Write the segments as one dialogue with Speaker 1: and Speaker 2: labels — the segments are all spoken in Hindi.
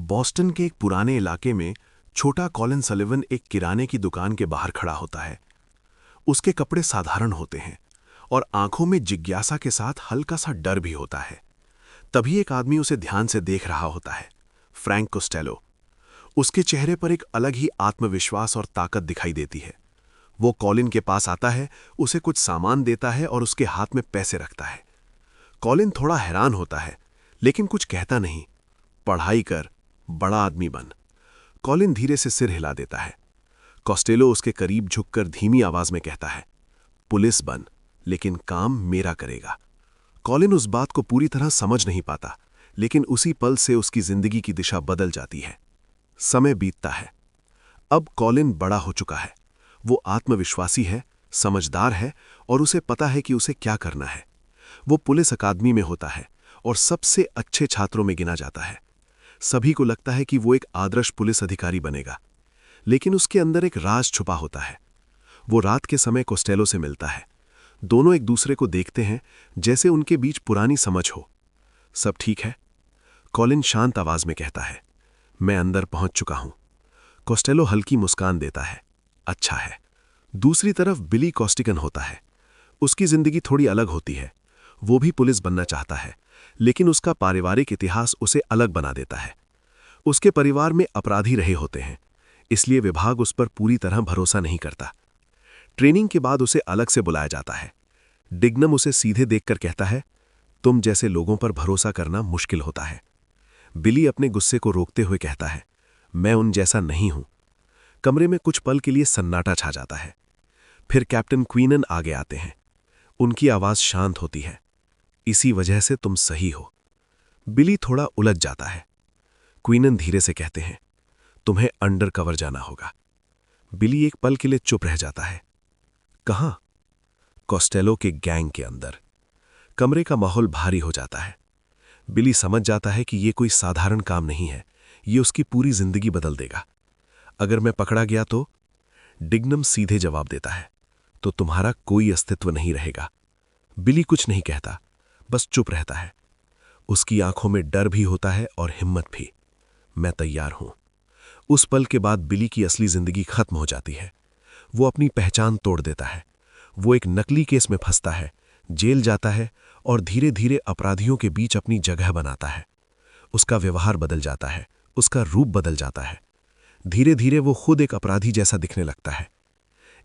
Speaker 1: बॉस्टन के एक पुराने इलाके में छोटा कॉलिन सलिवन एक किराने की दुकान के बाहर खड़ा होता है। उसके कपड़े साधारण होते हैं और आंखों में जिज्ञासा के साथ हल्का सा डर भी होता है। तभी एक आदमी उसे ध्यान से देख रहा होता है, फ्रैंक कोस्टेलो। उसके चेहरे पर एक अलग ही आत्मविश्वास और ताकत दिखाई देती है। वो कॉलिन के पास आता है, उसे कुछ सामान देता है और उसके हाथ में पैसे रखता है। कॉलिन थोड़ा हैरान होता है, लेकिन कुछ कहता नहीं। पढ़ाई कर, बड़ा आदमी बन। कॉलिन धीरे से सिर हिला देता है। कोस्टेलो उसके करीब झुककर धीमी आवाज में कहता है, पुलिस बन, लेकिन काम मेरा करेगा। कॉलिन उस बात को पूरी तरह समझ नहीं पाता, लेकिन उसी पल से उसकी जिंदगी की दिशा बदल जाती है। समय बीतता है। अब कॉलिन बड़ा हो चुका है। वो आत्मविश्वासी है, समझदार है और उसे पता है कि उसे क्या करना है। वो पुलिस अकादमी में होता है और सबसे अच्छे छात्रों में गिना जाता है। सभी को लगता है कि वो एक आदर्श पुलिस अधिकारी बनेगा, लेकिन उसके अंदर एक राज छुपा होता है। वो रात के समय कोस्टेलो से मिलता है। दोनों एक दूसरे को देखते हैं, जैसे उनके बीच पुरानी समझ हो। सब ठीक है? कॉलिन शांत आवाज में कहता है, मैं अंदर पहुंच चुका हूं। कोस्टेलो हल्की मुस्कान देता है, अच्छा है। दूसरी तरफ बिली कॉस्टिगन होता है। उसकी जिंदगी थोड़ी अलग होती है। वो भी पुलिस बनना चाहता है, लेकिन उसका पारिवारिक इतिहास उसे अलग बना देता है। उसके परिवार में अपराधी रहे होते हैं, इसलिए विभाग उस पर पूरी तरह भरोसा नहीं करता। ट्रेनिंग के बाद उसे अलग से बुलाया जाता है। डिग्नम उसे सीधे देखकर कहता है, तुम जैसे लोगों पर भरोसा करना मुश्किल होता है। बिली अपने गुस्से को रोकते हुए कहता है, मैं उन जैसा नहीं हूं। कमरे में कुछ पल के लिए सन्नाटा छा जाता है। फिर कैप्टन क्वीनन आगे आते हैं। उनकी आवाज शांत होती है, इसी वजह से तुम सही हो। बिली थोड़ा उलझ जाता है। क्वीनन धीरे से कहते हैं, तुम्हें अंडर कवर जाना होगा। बिली एक पल के लिए चुप रह जाता है। कहां? कोस्टेलो के गैंग के अंदर। कमरे का माहौल भारी हो जाता है। बिली समझ जाता है कि यह कोई साधारण काम नहीं है, यह उसकी पूरी जिंदगी बदल देगा। अगर मैं पकड़ा गया तो? डिग्नम सीधे जवाब देता है, तो तुम्हारा कोई अस्तित्व नहीं रहेगा। बिली कुछ नहीं कहता, बस चुप रहता है। उसकी आंखों में डर भी होता है और हिम्मत भी। मैं तैयार हूं। उस पल के बाद बिली की असली जिंदगी खत्म हो जाती है। वो अपनी पहचान तोड़ देता है। वो एक नकली केस में फंसता है, जेल जाता है और धीरे धीरे अपराधियों के बीच अपनी जगह बनाता है। उसका व्यवहार बदल जाता है, उसका रूप बदल जाता है। धीरे धीरे वो खुद एक अपराधी जैसा दिखने लगता है।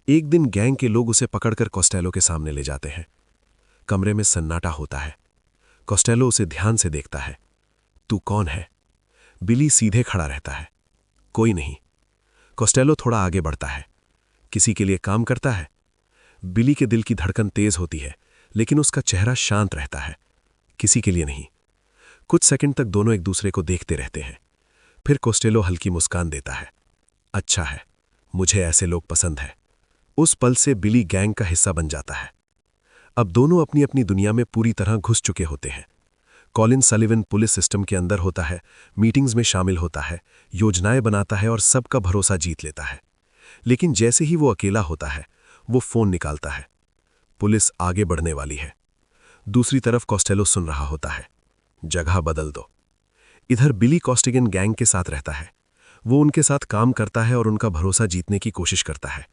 Speaker 1: एक दिन गैंग के लोग उसे पकड़कर कोस्टेलो के सामने ले जाते हैं। कमरे में सन्नाटा होता है। कोस्टेलो उसे ध्यान से देखता है। तू कौन है? बिली सीधे खड़ा रहता है। कोई नहीं। कोस्टेलो थोड़ा आगे बढ़ता है। किसी के लिए काम करता है? बिली के दिल की धड़कन तेज होती है, लेकिन उसका चेहरा शांत रहता है। किसी के लिए नहीं। कुछ सेकंड तक दोनों एक दूसरे को देखते रहते हैं। फिर कोस्टेलो हल्की मुस्कान देता है, अच्छा है, मुझे ऐसे लोग पसंद है। उस पल से बिली गैंग का हिस्सा बन जाता है। अब दोनों अपनी अपनी दुनिया में पूरी तरह घुस चुके होते हैं। कॉलिन सलिवन पुलिस सिस्टम के अंदर होता है, मीटिंग्स में शामिल होता है, योजनाएं बनाता है और सबका भरोसा जीत लेता है। लेकिन जैसे ही वो अकेला होता है, वो फोन निकालता है। पुलिस आगे बढ़ने वाली है। दूसरी तरफ कोस्टेलो सुन रहा होता है, जगह बदल दो। इधर बिली कॉस्टिगन गैंग के साथ रहता है। वो उनके साथ काम करता है और उनका भरोसा जीतने की कोशिश करता है।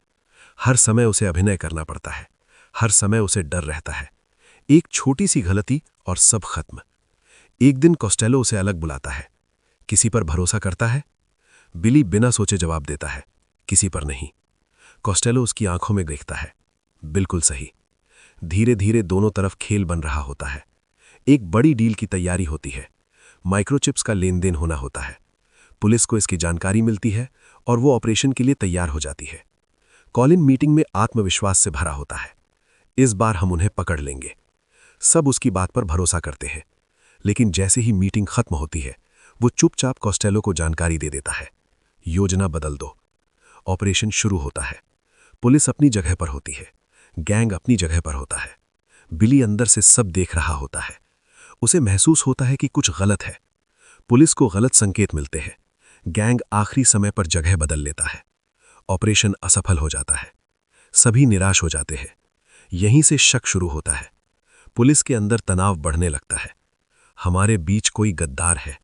Speaker 1: हर समय उसे अभिनय करना पड़ता है। हर समय उसे डर रहता है। एक छोटी सी गलती और सब खत्म। एक दिन कोस्टेलो उसे अलग बुलाता है। किसी पर भरोसा करता है? बिली बिना सोचे जवाब देता है, किसी पर नहीं। कोस्टेलो उसकी आंखों में देखता है, बिल्कुल सही। धीरे धीरे दोनों तरफ खेल बन रहा होता है। एक बड़ी डील की तैयारी होती है। माइक्रोचिप्स का लेन देन होना होता है। पुलिस को इसकी जानकारी मिलती है और वो ऑपरेशन के लिए तैयार हो जाती है। कॉलिन मीटिंग में आत्मविश्वास से भरा होता है। इस बार हम उन्हें पकड़ लेंगे। सब उसकी बात पर भरोसा करते हैं, लेकिन जैसे ही मीटिंग खत्म होती है, वो चुपचाप कोस्टेलो को जानकारी दे देता है, योजना बदल दो। ऑपरेशन शुरू होता है। पुलिस अपनी जगह पर होती है, गैंग अपनी जगह पर होता है। बिली अंदर से सब देख रहा होता है। उसे महसूस होता है कि कुछ गलत है। पुलिस को गलत संकेत मिलते हैं। गैंग आखिरी समय पर जगह बदल लेता है। ऑपरेशन असफल हो जाता है। सभी निराश हो जाते हैं। यहीं से शक शुरू होता है। पुलिस के अंदर तनाव बढ़ने लगता है। हमारे बीच कोई गद्दार है।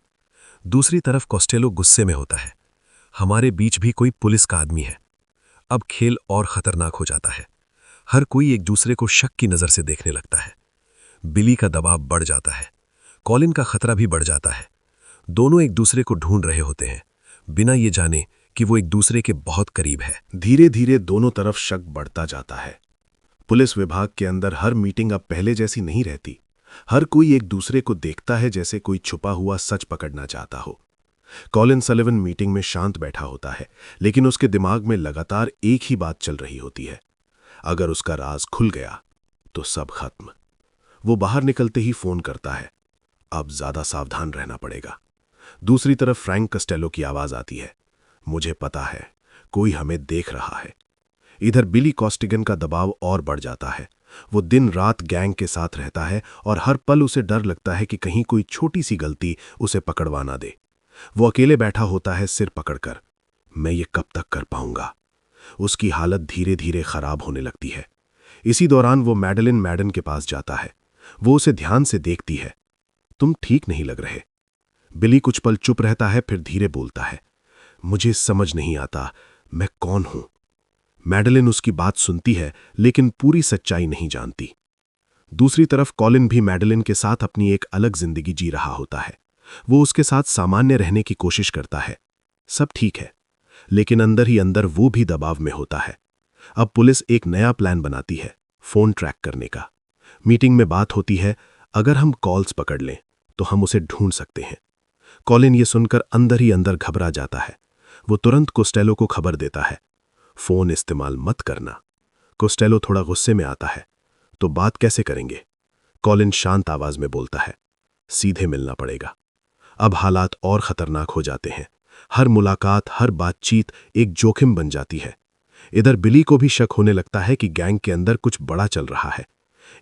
Speaker 2: दूसरी तरफ कॉस्टेलो गुस्से में होता है। हमारे बीच भी कोई पुलिस का आदमी है। अब खेल और खतरनाक हो जाता है। हर कोई एक दूसरे को शक की नजर से देखने लगता है। बिली का दबाव बढ़ जाता है। कॉलिन का खतरा भी बढ़ जाता है। दोनों एक दूसरे को ढूंढ रहे होते हैं, बिना ये जाने कि वो एक दूसरे के बहुत करीब है।
Speaker 1: धीरे धीरे दोनों तरफ शक बढ़ता जाता है। पुलिस विभाग के अंदर हर मीटिंग अब पहले जैसी नहीं रहती। हर कोई एक दूसरे को देखता है जैसे कोई छुपा हुआ सच पकड़ना चाहता हो। कॉलिन सलिवन मीटिंग में शांत बैठा होता है, लेकिन उसके दिमाग में लगातार एक ही बात चल रही होती है। अगर उसका राज खुल गया तो सब खत्म। वो बाहर निकलते ही फोन करता है। अब ज्यादा सावधान रहना पड़ेगा। दूसरी तरफ फ्रैंक कस्टेलो की आवाज आती है। मुझे पता है, कोई हमें देख रहा है। इधर बिली कॉस्टिगन का दबाव और बढ़ जाता है। वो दिन रात गैंग के साथ रहता है और हर पल उसे डर लगता है कि कहीं कोई छोटी सी गलती उसे पकड़वा ना दे। वो अकेले बैठा होता है, सिर पकड़कर। मैं ये कब तक कर पाऊंगा? उसकी हालत धीरे धीरे खराब होने लगती है। इसी दौरान वो मैडन के पास जाता है। वो उसे ध्यान से देखती है। तुम ठीक नहीं लग रहे। बिली कुछ पल चुप रहता है, फिर धीरे बोलता है। मुझे समझ नहीं आता मैं कौन हूं। मैडलिन उसकी बात सुनती है, लेकिन पूरी सच्चाई नहीं जानती। दूसरी तरफ कॉलिन भी मैडलिन के साथ अपनी एक अलग जिंदगी जी रहा होता है। वो उसके साथ सामान्य रहने की कोशिश करता है। सब ठीक है, लेकिन अंदर ही अंदर वो भी दबाव में होता है। अब पुलिस एक नया प्लान बनाती है, फोन ट्रैक करने का। मीटिंग में बात होती है, अगर हम कॉल्स पकड़ लें तो हम उसे ढूंढ सकते हैं। कॉलिन ये सुनकर अंदर ही अंदर घबरा जाता है। वो तुरंत कोस्टेलो को खबर देता है, फोन इस्तेमाल मत करना। कोस्टेलो थोड़ा गुस्से में आता है, तो बात कैसे करेंगे? कॉलिन शांत आवाज में बोलता है, सीधे मिलना पड़ेगा। अब हालात और खतरनाक हो जाते हैं। हर मुलाकात, हर बातचीत एक जोखिम बन जाती है। इधर बिली को भी शक होने लगता है कि गैंग के अंदर कुछ बड़ा चल रहा है।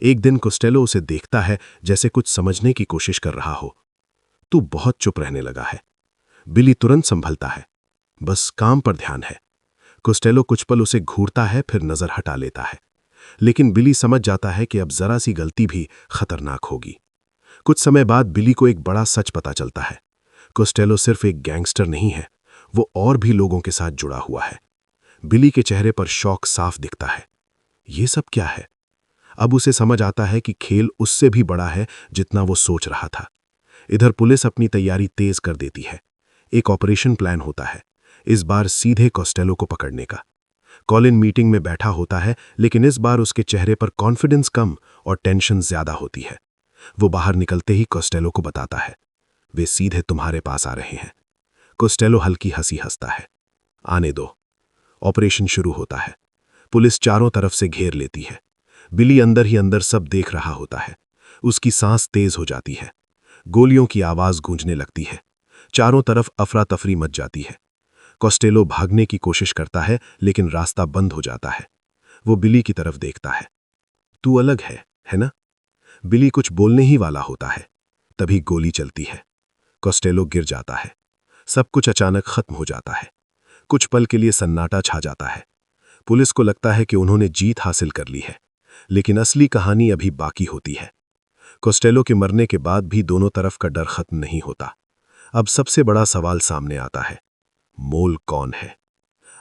Speaker 1: एक दिन कोस्टेलो उसे देखता है, जैसे कुछ समझने की कोशिश कर रहा हो। तू बहुत चुप रहने लगा है। बिली तुरंत संभलता है, बस काम पर ध्यान है। कोस्टेलो कुछ पल उसे घूरता है, फिर नजर हटा लेता है। लेकिन बिली समझ जाता है कि अब जरा सी गलती भी खतरनाक होगी। कुछ समय बाद बिली को एक बड़ा सच पता चलता है। कोस्टेलो सिर्फ एक गैंगस्टर नहीं है, वो और भी लोगों के साथ जुड़ा हुआ है। बिली के चेहरे पर शौक साफ दिखता है। ये सब क्या है? अब उसे समझ आता है कि खेल उससे भी बड़ा है जितना वो सोच रहा था। इधर पुलिस अपनी तैयारी तेज कर देती है। एक ऑपरेशन प्लान होता है, इस बार सीधे कोस्टेलो को पकड़ने का। कॉलिन मीटिंग में बैठा होता है, लेकिन इस बार उसके चेहरे पर कॉन्फिडेंस कम और टेंशन ज्यादा होती है। वो बाहर निकलते ही कोस्टेलो को बताता है, वे सीधे तुम्हारे पास आ रहे हैं। कोस्टेलो हल्की हंसी हंसता है। आने दो। ऑपरेशन शुरू होता है। पुलिस चारों तरफ से घेर लेती है। बिली अंदर ही अंदर सब देख रहा होता है। उसकी सांस तेज हो जाती है। गोलियों की आवाज गूंजने लगती है। चारों तरफ अफरा तफरी मच जाती है। कोस्टेलो भागने की कोशिश करता है, लेकिन रास्ता बंद हो जाता है। वो बिली की तरफ देखता है। तू अलग है ना? बिली कुछ बोलने ही वाला होता है, तभी गोली चलती है। कोस्टेलो गिर जाता है। सब कुछ अचानक खत्म हो जाता है। कुछ पल के लिए सन्नाटा छा जाता है। पुलिस को लगता है कि उन्होंने जीत हासिल कर ली है, लेकिन असली कहानी अभी बाकी होती है। कोस्टेलो के मरने के बाद भी दोनों तरफ का डर खत्म नहीं होता। अब सबसे बड़ा सवाल सामने आता है, मोल कौन है?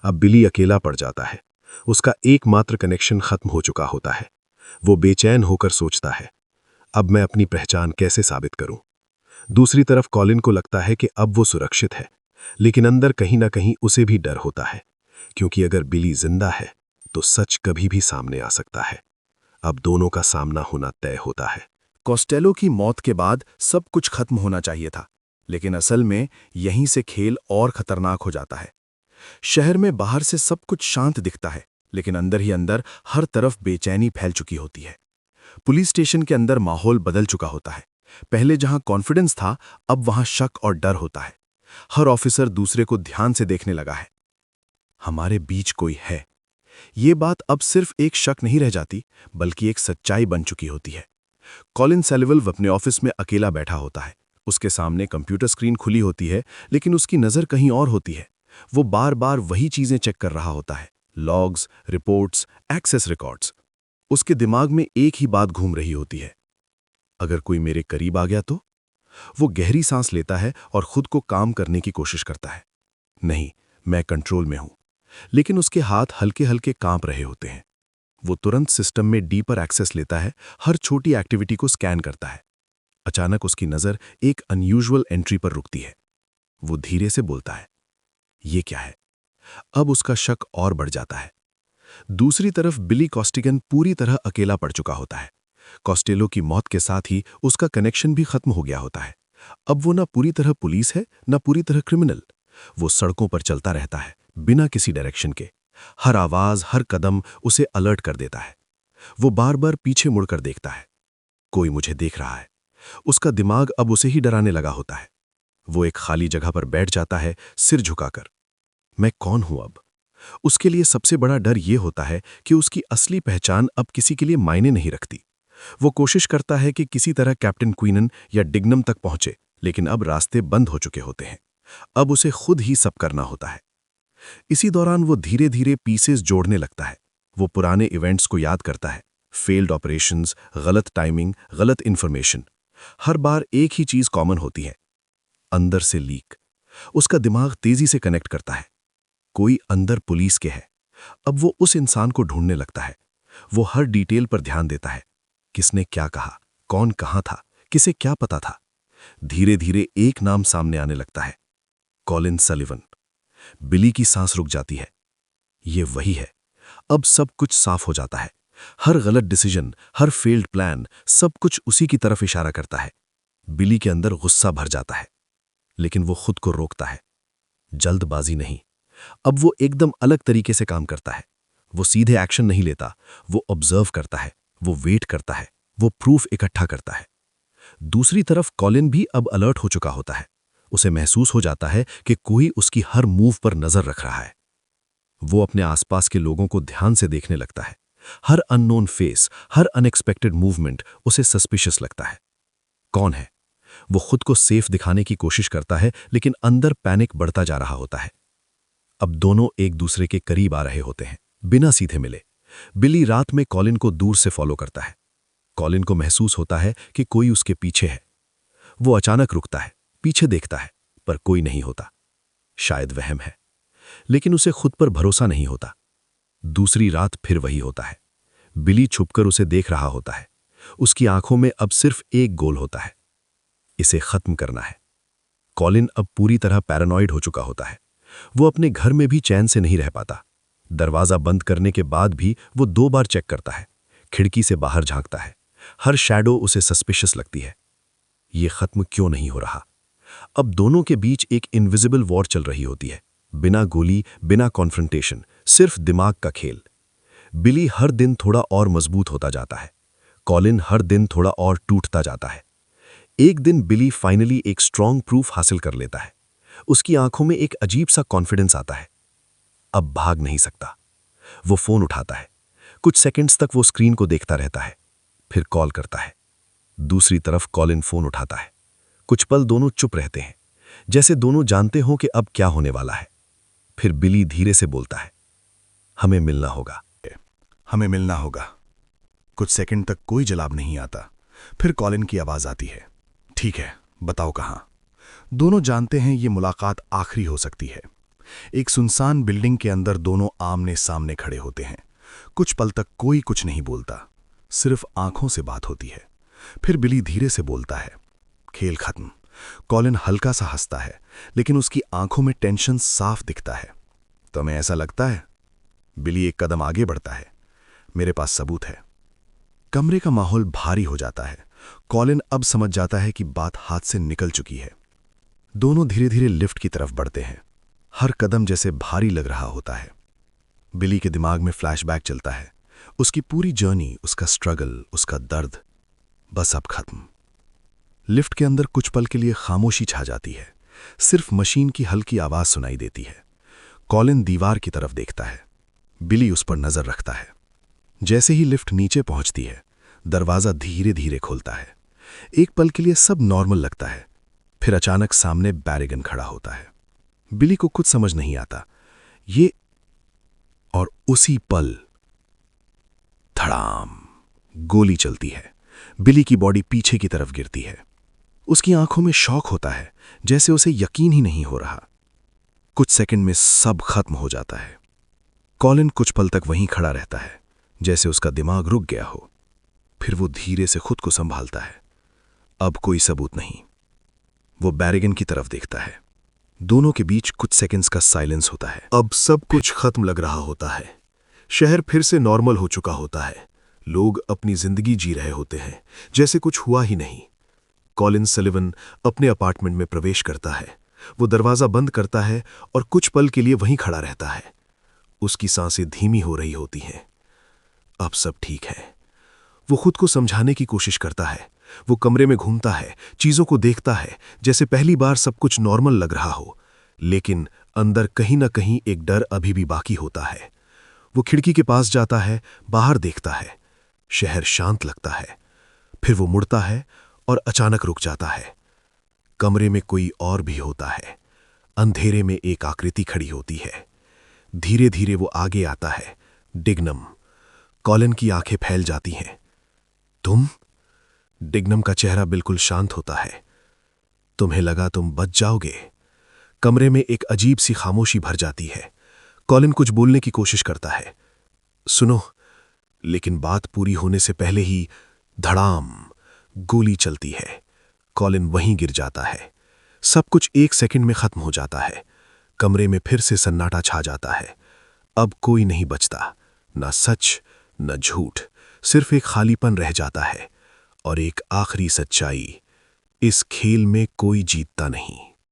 Speaker 1: अब बिली अकेला पड़ जाता है। उसका एकमात्र कनेक्शन खत्म हो चुका होता है। वो बेचैन होकर सोचता है, अब मैं अपनी पहचान कैसे साबित करूं? दूसरी तरफ कॉलिन को लगता है कि अब वो सुरक्षित है, लेकिन अंदर कहीं ना कहीं उसे भी डर होता है, क्योंकि अगर बिली जिंदा है तो सच कभी भी सामने आ सकता है। अब दोनों का सामना होना तय होता है। कोस्टेलो की मौत के बाद सब कुछ खत्म होना चाहिए था, लेकिन असल में यहीं से खेल और खतरनाक हो जाता है। शहर में बाहर से सब कुछ शांत दिखता है, लेकिन अंदर ही अंदर हर तरफ बेचैनी फैल चुकी होती है। पुलिस स्टेशन के अंदर माहौल बदल चुका होता है। पहले जहां कॉन्फिडेंस था, अब वहां शक और डर होता है। हर ऑफिसर दूसरे को ध्यान से देखने लगा है। हमारे बीच कोई है, ये बात अब सिर्फ एक शक नहीं रह जाती, बल्कि एक सच्चाई बन चुकी होती है। कॉलिन सैलिवल अपने ऑफिस में अकेला बैठा होता है। उसके सामने कंप्यूटर स्क्रीन खुली होती है, लेकिन उसकी नजर कहीं और होती है। वो बार बार वही चीजें चेक कर रहा होता है, लॉग्स, रिपोर्ट्स, एक्सेस रिकॉर्ड्स। उसके दिमाग में एक ही बात घूम रही होती है, अगर कोई मेरे करीब आ गया तो?
Speaker 2: वो गहरी सांस लेता है और खुद को काम करने की कोशिश करता है। नहीं, मैं कंट्रोल में हूं। लेकिन उसके हाथ हल्के हल्के कांप रहे होते हैं। वो तुरंत सिस्टम में डीपर एक्सेस लेता है, हर छोटी एक्टिविटी को स्कैन करता है। अचानक उसकी नज़र एक अनयूजुअल एंट्री पर रुकती है। वो धीरे से बोलता है, ये क्या है? अब उसका शक और बढ़ जाता है। दूसरी तरफ बिली कॉस्टिगन पूरी तरह अकेला पड़ चुका होता है। कॉस्टेलो की मौत के साथ ही उसका कनेक्शन भी खत्म हो गया होता है। अब वो ना पूरी तरह पुलिस है, ना पूरी तरह क्रिमिनल। वो सड़कों पर चलता रहता है, बिना किसी डायरेक्शन के। हर आवाज, हर कदम उसे अलर्ट कर देता है। वो बार बार पीछे मुड़कर देखता है, कोई मुझे देख रहा है। उसका दिमाग अब उसे ही डराने लगा होता है। वो एक खाली जगह पर बैठ जाता है, सिर झुकाकर। मैं कौन हूं अब? उसके लिए सबसे बड़ा डर ये होता है कि उसकी असली पहचान अब किसी के लिए मायने नहीं रखती। वो कोशिश करता है कि किसी तरह कैप्टन क्वीनन या डिग्नम तक पहुंचे, लेकिन अब रास्ते बंद हो चुके होते हैं। अब उसे खुद ही सब करना होता है। इसी दौरान वो धीरे धीरे पीसेस जोड़ने लगता है। वो पुराने इवेंट्स को याद करता है। फेल्ड ऑपरेशंस, गलत टाइमिंग, गलत इंफॉर्मेशन। हर बार एक ही चीज कॉमन होती है, अंदर से लीक। उसका दिमाग तेजी से कनेक्ट करता है, कोई अंदर पुलिस के है। अब वो उस इंसान को ढूंढने लगता है। वो हर डिटेल पर ध्यान देता है, किसने क्या कहा, कौन कहां था, किसे क्या पता था। धीरे धीरे एक नाम सामने आने लगता है, कॉलिन सलिवन। बिली की सांस रुक जाती है। ये वही है। अब सब कुछ साफ हो जाता है। हर गलत डिसीजन, हर फेल्ड प्लान, सब कुछ उसी की तरफ इशारा करता है। बिली के अंदर गुस्सा भर जाता है, लेकिन वो खुद को रोकता है। जल्दबाजी नहीं। अब वो एकदम अलग तरीके से काम करता है। वो सीधे एक्शन नहीं लेता, वो ऑब्जर्व करता है, वो वेट करता है, वो प्रूफ इकट्ठा करता है। दूसरी तरफ कॉलिन भी अब अलर्ट हो चुका होता है। उसे महसूस हो जाता है कि कोई उसकी हर मूव पर नजर रख रहा है। वो अपने आसपास के लोगों को ध्यान से देखने लगता है। हर अननोन फेस, हर अनएक्सपेक्टेड मूवमेंट उसे सस्पिशियस लगता है। कौन है? वो खुद को सेफ दिखाने की कोशिश करता है, लेकिन अंदर पैनिक बढ़ता जा रहा होता है। अब दोनों एक दूसरे के करीब आ रहे होते हैं, बिना सीधे मिले। बिली रात में कॉलिन को दूर से फॉलो करता है। कॉलिन को महसूस होता है कि कोई उसके पीछे है। वो अचानक रुकता है, पीछे देखता है, पर कोई नहीं होता। शायद वहम है, लेकिन उसे खुद पर भरोसा नहीं होता। दूसरी रात फिर वही होता है। बिली छुपकर उसे देख रहा होता है। उसकी आंखों में अब सिर्फ एक गोल होता है, इसे खत्म करना है। कॉलिन अब पूरी तरह पैरानॉइड हो चुका होता है। वो अपने घर में भी चैन से नहीं रह पाता। दरवाजा बंद करने के बाद भी वो 2 बार चेक करता है, खिड़की से बाहर झांकता है। हर शैडो उसे सस्पिशियस लगती है। ये खत्म क्यों नहीं हो रहा? अब दोनों के बीच एक इनविजिबल वॉर चल रही होती है, बिना गोली, बिना कॉन्फ्रंटेशन, सिर्फ दिमाग का खेल। बिली हर दिन थोड़ा और मजबूत होता जाता है। कॉलिन हर दिन थोड़ा और टूटता जाता है। एक दिन बिली फाइनली एक स्ट्रॉन्ग प्रूफ हासिल कर लेता है। उसकी आंखों में एक अजीब सा कॉन्फिडेंस आता है। अब भाग नहीं सकता। वो फोन उठाता है। कुछ सेकंड्स तक वो स्क्रीन को देखता रहता है, फिर कॉल करता है। दूसरी तरफ कॉलिन फोन उठाता है। कुछ पल दोनों चुप रहते हैं, जैसे दोनों जानते हों कि अब क्या होने वाला है। फिर बिली धीरे से बोलता है, हमें मिलना होगा।
Speaker 1: हमें मिलना होगा। कुछ सेकंड तक कोई जवाब नहीं आता। फिर कॉलिन की आवाज आती है, ठीक है, बताओ कहां। दोनों जानते हैं ये मुलाकात आखिरी हो सकती है। एक सुनसान बिल्डिंग के अंदर दोनों आमने सामने खड़े होते हैं। कुछ पल तक कोई कुछ नहीं बोलता, सिर्फ आंखों से बात होती है। फिर बिली धीरे से बोलता है, खेल खत्म। कॉलिन हल्का सा हंसता है, लेकिन उसकी आंखों में टेंशन साफ दिखता है। तुम्हें ऐसा लगता है? बिली एक कदम आगे बढ़ता है, मेरे पास सबूत है। कमरे का माहौल भारी हो जाता है। कॉलिन अब समझ जाता है कि बात हाथ से निकल चुकी है। दोनों धीरे धीरे लिफ्ट की तरफ बढ़ते हैं। हर कदम जैसे भारी लग रहा होता है। बिली के दिमाग में फ्लैशबैक चलता है, उसकी पूरी जर्नी, उसका स्ट्रगल, उसका दर्द, बस अब खत्म। लिफ्ट के अंदर कुछ पल के लिए खामोशी छा जाती है। सिर्फ मशीन की हल्की आवाज सुनाई देती है। कॉलिन दीवार की तरफ देखता है। बिली उस पर नजर रखता है। जैसे ही लिफ्ट नीचे पहुंचती है, दरवाजा धीरे धीरे खुलता है। एक पल के लिए सब नॉर्मल लगता है। फिर अचानक सामने बैरिगन खड़ा होता है। बिली को कुछ समझ नहीं आता। ये और उसी पल धड़ाम गोली चलती है। बिली की बॉडी पीछे की तरफ गिरती है। उसकी आंखों में शौक होता है, जैसे उसे यकीन ही नहीं हो रहा। कुछ सेकंड में सब खत्म हो जाता है। कॉलिन कुछ पल तक वहीं खड़ा रहता है, जैसे उसका दिमाग रुक गया हो। फिर वो धीरे से खुद को संभालता है। अब कोई सबूत नहीं। वो बैरिगन की तरफ देखता है। दोनों के बीच कुछ सेकंड्स का साइलेंस होता है। अब सब कुछ खत्म लग रहा होता है। शहर फिर से नॉर्मल हो चुका होता है। लोग अपनी जिंदगी जी रहे होते हैं, जैसे कुछ हुआ ही नहीं। कॉलिन सलिवन अपने अपार्टमेंट में प्रवेश करता है। वो दरवाजा बंद करता है और कुछ पल के लिए वहीं खड़ा रहता है। उसकी सांसें धीमी हो रही होती हैं। अब सब ठीक है। वो खुद को समझाने की कोशिश करता है। वो कमरे में घूमता है, चीजों को देखता है, जैसे पहली बार सब कुछ नॉर्मल लग रहा हो। लेकिन अंदर कहीं ना कहीं एक डर अभी भी बाकी होता है। वो खिड़की के पास जाता है, बाहर देखता है। शहर शांत लगता है। फिर वो मुड़ता है और अचानक रुक जाता है। कमरे में कोई और भी होता है। अंधेरे में एक आकृति खड़ी होती है। धीरे धीरे वो आगे आता है। डिग्नम। कॉलिन की आंखें फैल जाती हैं। तुम? डिग्नम का चेहरा बिल्कुल शांत होता है। तुम्हें लगा तुम बच जाओगे? कमरे में एक अजीब सी खामोशी भर जाती है। कॉलिन कुछ बोलने की कोशिश करता है। सुनो, लेकिन बात पूरी होने से पहले ही धड़ाम गोली चलती है। कॉलिन वहीं गिर जाता है। सब कुछ एक सेकंड में खत्म हो जाता है। कमरे में फिर से सन्नाटा छा जाता है। अब कोई नहीं बचता, न सच न झूठ, सिर्फ एक खालीपन रह जाता है। और एक आखिरी सच्चाई, इस खेल में कोई जीतता नहीं।